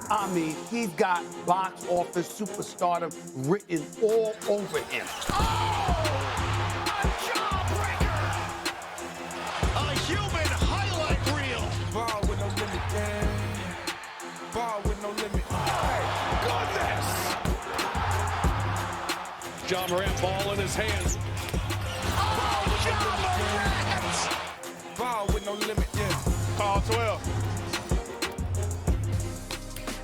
I mean, he's got box office superstardom written all over him. A jawbreaker! A human highlight reel! Ball with no limit, yeah. Ball with no limit. Goodness! John Morant, ball in his hands. Oh, John Morant! Ball with no limit, yeah. Call 12.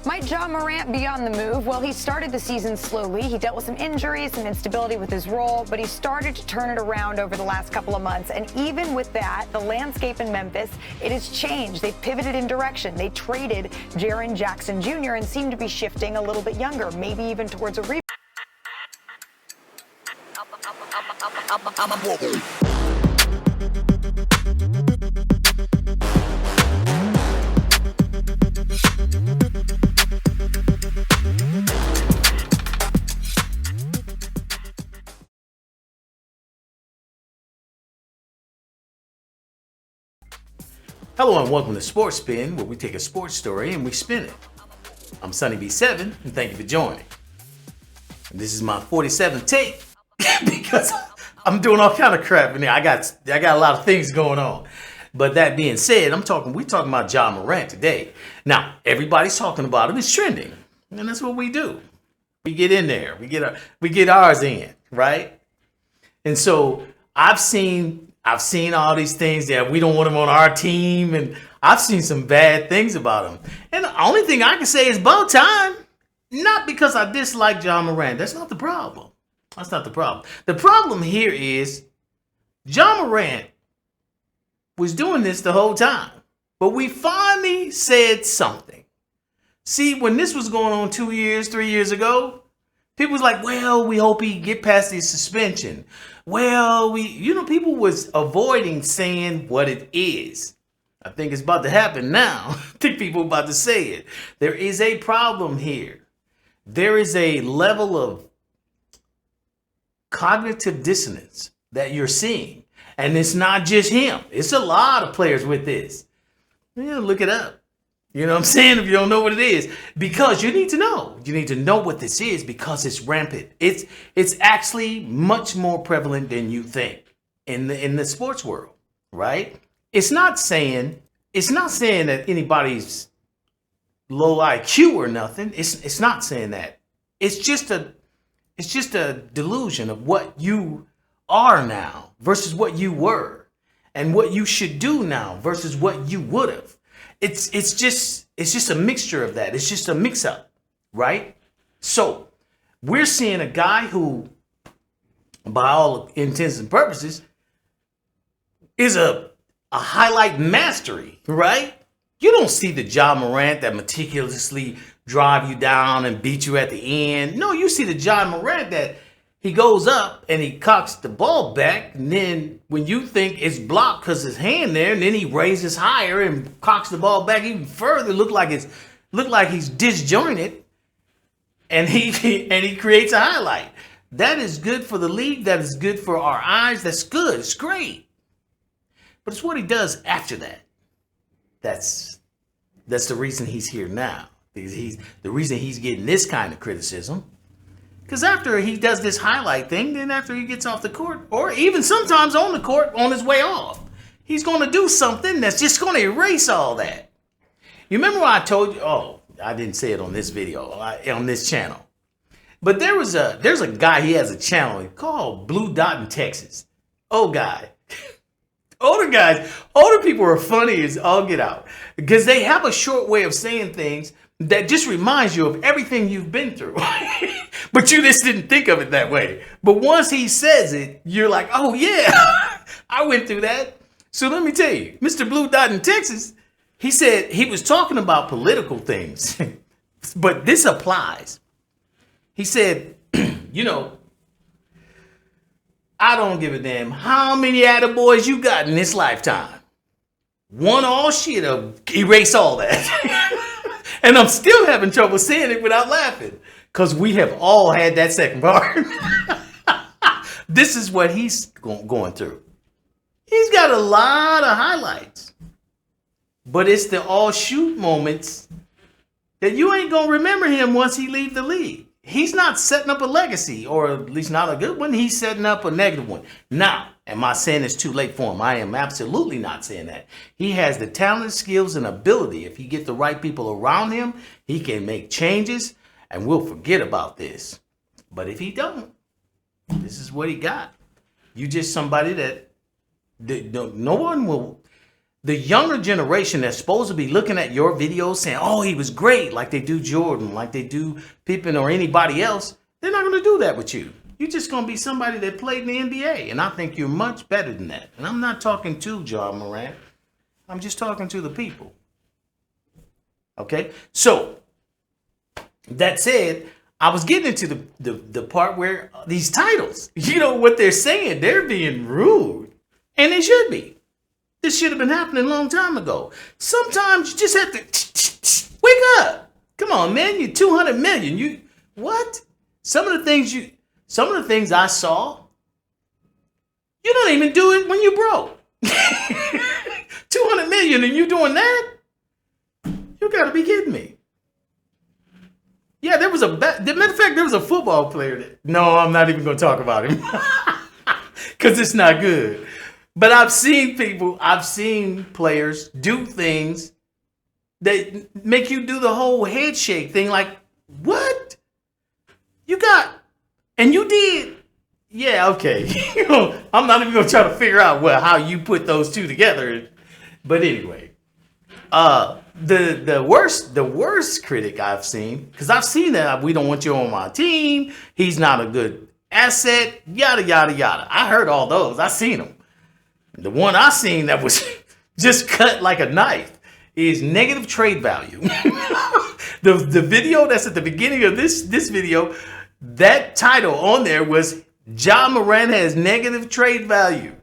Might John Morant be on the move? Well, he started the season slowly. He dealt with some injuries, some instability with his role, but he started to turn it around over the last couple of months. And even with that, the landscape in Memphis, it has changed. They've pivoted in direction. They traded Jaren Jackson Jr. and seem to be shifting a little bit younger, maybe even towards a rebound. Hello and welcome to Sports Spin, where we take a sports story and we spin it. I'm Sun-EB7 and thank you for joining. And this is my 47th take because I'm doing all kind of crap in there. I got a lot of things going on. But that being said, we're talking about John Morant today. Now, everybody's talking about him. It's trending. And that's what we do. We get in there. We get ours in, right? And so I've seen all these things that we don't want him on our team, and I've seen some bad things about him. And the only thing I can say is about time. Not because I dislike John Morant. That's not the problem. That's not the problem. The problem here is John Morant was doing this the whole time. But we finally said something. See, when this was going on 2 years, 3 years ago, people was like, well, we hope he get past his suspension. Well, people was avoiding saying what it is. I think it's about to happen now. I think people are about to say it. There is a problem here. There is a level of cognitive dissonance that you're seeing. And it's not just him. It's a lot of players with this. Look it up. You know what I'm saying? If you don't know what it is, because you need to know. You need to know what this is because it's rampant. It's actually much more prevalent than you think in the sports world, right? It's not saying that anybody's low IQ or nothing. It's not saying that. It's just a delusion of what you are now versus what you were, and what you should do now versus what you would have. It's just a mixture of that. It's just a mix up, right? So we're seeing a guy who, by all intents and purposes, is a highlight mastery, right? You don't see the John Morant that meticulously drive you down and beat you at the end. No, you see the John Morant that he goes up and he cocks the ball back, and then when you think it's blocked because his hand there, and then he raises higher and cocks the ball back even further, look like he's disjointed, and he creates a highlight. That is good for the league. That is good for our eyes. That's good. It's great. But it's what he does after that. That's the reason he's here now. He's the reason he's getting this kind of criticism. Because after he does this highlight thing, then after he gets off the court, or even sometimes on the court on his way off, he's going to do something that's just going to erase all that. You remember when I told you? Oh, I didn't say it on this video, on this channel. But there's a guy, he has a channel called Blue Dot in Texas. Old guy. Older people are funny as all get out. Because they have a short way of saying things that just reminds you of everything you've been through. But you just didn't think of it that way. But once he says it, you're like, oh yeah, I went through that. So let me tell you, Mr. Blue Dot in Texas, he said he was talking about political things, but this applies. He said, I don't give a damn how many attaboys you got in this lifetime. One all shit of erase all that. And I'm still having trouble saying it without laughing. Because we have all had that second part. This is what he's going through. He's got a lot of highlights. But it's the all shoot moments that you ain't going to remember him once he leave the league. He's not setting up a legacy, or at least not a good one. He's setting up a negative one. Now, am I saying it's too late for him? I am absolutely not saying that. He has the talent, skills, and ability. If he get the right people around him, he can make changes, and we'll forget about this. But if he don't, this is what he got. You just somebody that no one will. The younger generation that's supposed to be looking at your videos saying, oh, he was great, like they do Jordan, like they do Pippen or anybody else, they're not going to do that with you. You're just going to be somebody that played in the NBA. And I think you're much better than that. And I'm not talking to Ja Morant. I'm just talking to the people. Okay? So, that said, I was getting into the part where these titles, you know what they're saying, they're being rude. And they should be. This should have been happening a long time ago. Sometimes you just have to wake up. Come on, man. You're 200 million. You what? Some of the things I saw, you don't even do it when you broke. 200 million and you doing that? You gotta be kidding me. Yeah, there was matter of fact, there was a football player that, no, I'm not even gonna talk about him. Because it's not good. But I've seen players do things that make you do the whole head shake thing. Like, what? You did? Yeah, okay. I'm not even going to try to figure out how you put those two together. But anyway, the worst critic I've seen, because I've seen that we don't want you on my team. He's not a good asset, yada, yada, yada. I heard all those. I seen them. The one I seen that was just cut like a knife is negative trade value. the video that's at the beginning of this video, that title on there was Ja Morant has negative trade value.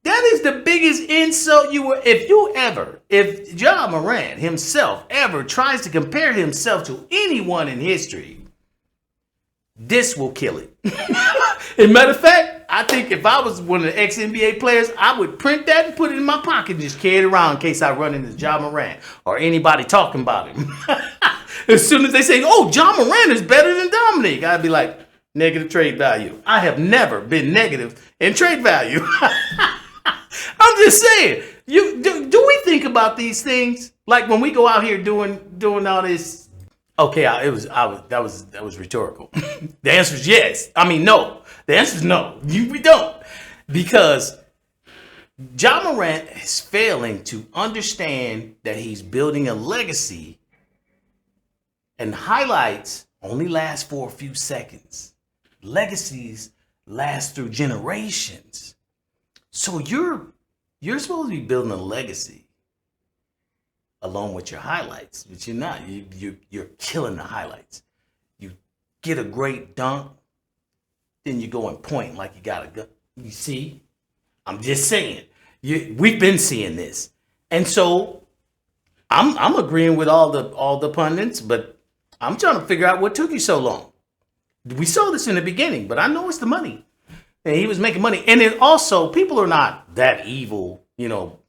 That is the biggest insult if Ja Morant himself ever tries to compare himself to anyone in history, this will kill it. As a matter of fact, I think if I was one of the ex-NBA players, I would print that and put it in my pocket and just carry it around in case I run into Ja Morant or anybody talking about him. As soon as they say, oh, Ja Morant is better than Dominique, I'd be like, negative trade value. I have never been negative in trade value. I'm just saying, do we think about these things? Like when we go out here doing all this. Okay, that was rhetorical. The answer is yes. I mean, no. The answer is no. We don't. Because Ja Morant is failing to understand that he's building a legacy, and highlights only last for a few seconds. Legacies last through generations. So you're supposed to be building a legacy along with your highlights, but you're not. You're killing the highlights. You get a great dunk, then you go and point like you got a gun. You see? I'm just saying. We've been seeing this, and so I'm agreeing with all the pundits, but I'm trying to figure out what took you so long. We saw this in the beginning, but I know it's the money, and he was making money, and then also people are not that evil, you know.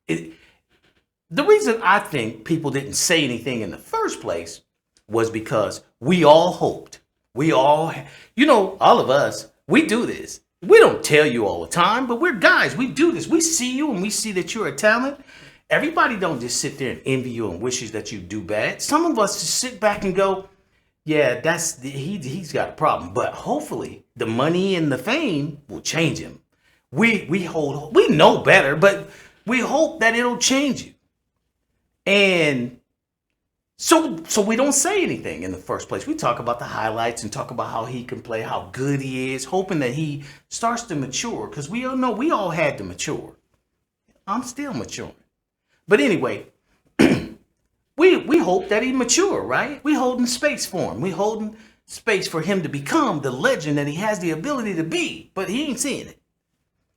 The reason I think people didn't say anything in the first place was because we all hoped. All of us, we do this. We don't tell you all the time, but we're guys. We do this. We see you and we see that you're a talent. Everybody don't just sit there and envy you and wishes that you do bad. Some of us just sit back and go, yeah, he's got a problem. But hopefully the money and the fame will change him. We know better, but we hope that it'll change you. And so we don't say anything in the first place. We talk about the highlights and talk about how he can play, how good he is, hoping that he starts to mature, because we all know we all had to mature. I'm still maturing. But anyway, we hope that he mature, right? We holding space for him. We holding space for him to become the legend that he has the ability to be, but he ain't seeing it.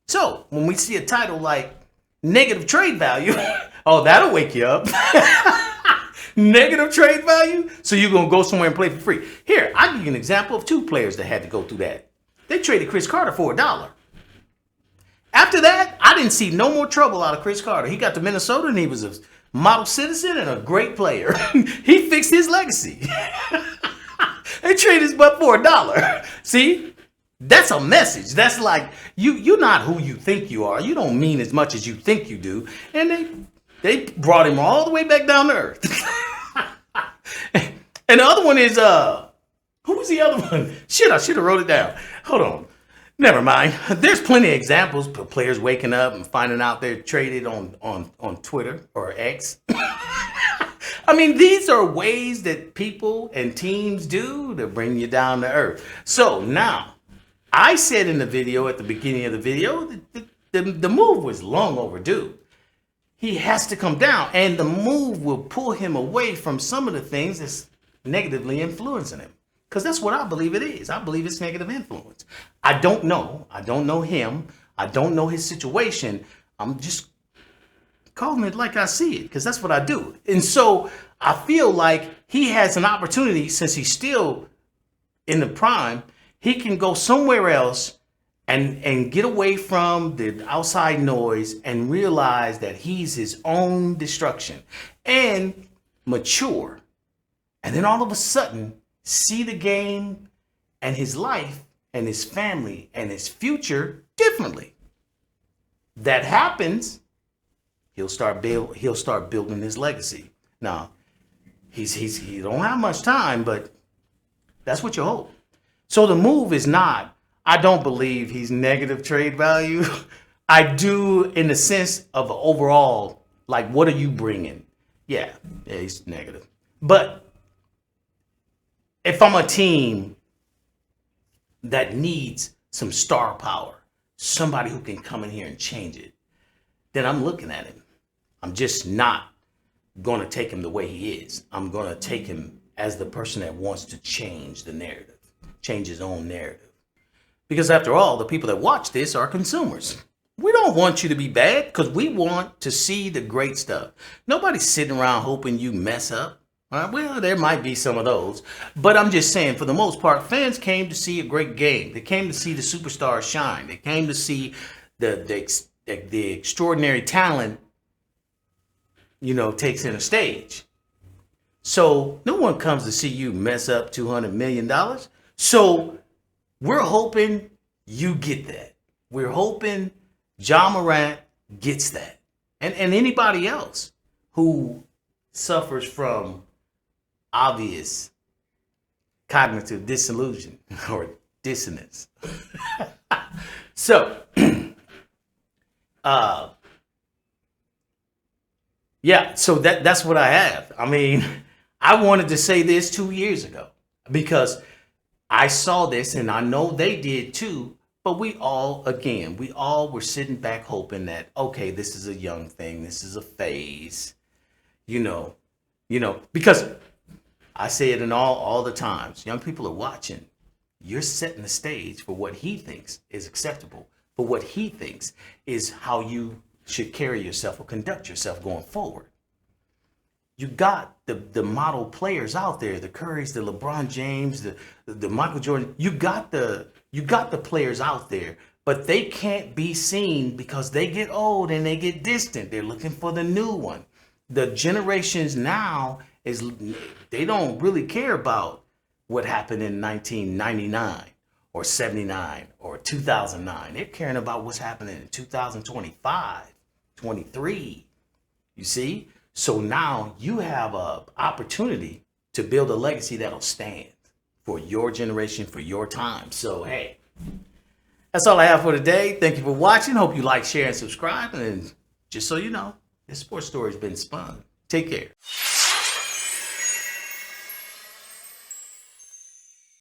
So when we see a title like negative trade value, oh, that'll wake you up. Negative trade value? So you're going to go somewhere and play for free. Here, I'll give you an example of two players that had to go through that. They traded Chris Carter for $1. After that, I didn't see no more trouble out of Chris Carter. He got to Minnesota and he was model citizen and a great player. He fixed his legacy. They traded his butt for $1. See? That's a message. That's like, you're not who you think you are. You don't mean as much as you think you do. And they brought him all the way back down to earth. And the other one is, who was the other one? Shit, I should have wrote it down. Hold on. Never mind. There's plenty of examples of players waking up and finding out they're traded on Twitter or X. I mean, these are ways that people and teams do to bring you down to earth. So now, I said in the video, at the beginning of the video, that the move was long overdue. He has to come down, and the move will pull him away from some of the things that's negatively influencing him. Because that's what I believe it is. I believe it's negative influence. I don't know. I don't know him. I don't know his situation. I'm just calling it like I see it, because that's what I do. And so I feel like he has an opportunity, since he's still in the prime, he can go somewhere else and get away from the outside noise and realize that he's his own destruction and mature. And then all of a sudden, see the game and his life and his family and his future differently. That happens, he'll start building his legacy. Now, he don't have much time, but that's what you hope. So the move is not, I don't believe he's negative trade value. I do, in the sense of overall, like, what are you bringing? Yeah, he's negative. But if I'm a team that needs some star power, somebody who can come in here and change it, then I'm looking at him. I'm just not going to take him the way he is. I'm going to take him as the person that wants to change the narrative, change his own narrative. Because after all, the people that watch this are consumers. We don't want you to be bad, because we want to see the great stuff. Nobody's sitting around hoping you mess up. Well, there might be some of those, but I'm just saying, for the most part, fans came to see a great game. They came to see the superstars shine. They came to see the extraordinary talent, take center stage. So no one comes to see you mess up $200 million. So we're hoping you get that. We're hoping Ja Morant gets that, and anybody else who suffers from obvious cognitive disillusion or dissonance. So, yeah, so that's what I have. I mean, I wanted to say this 2 years ago because I saw this, and I know they did too, but we all were sitting back hoping that, okay, this is a young thing. This is a phase, because I say it in all the times. Young people are watching. You're setting the stage for what he thinks is acceptable, for what he thinks is how you should carry yourself or conduct yourself going forward. You got the model players out there, the Currys, the LeBron James, the Michael Jordan. You got the players out there, but they can't be seen because they get old and they get distant. They're looking for the new one. The generations now they don't really care about what happened in 1999 or 79 or 2009. They're caring about what's happening in 2025, 23. You see? So now you have an opportunity to build a legacy that'll stand for your generation, for your time. So, hey, that's all I have for today. Thank you for watching. Hope you like, share, and subscribe. And just so you know, this sports story's been spun. Take care.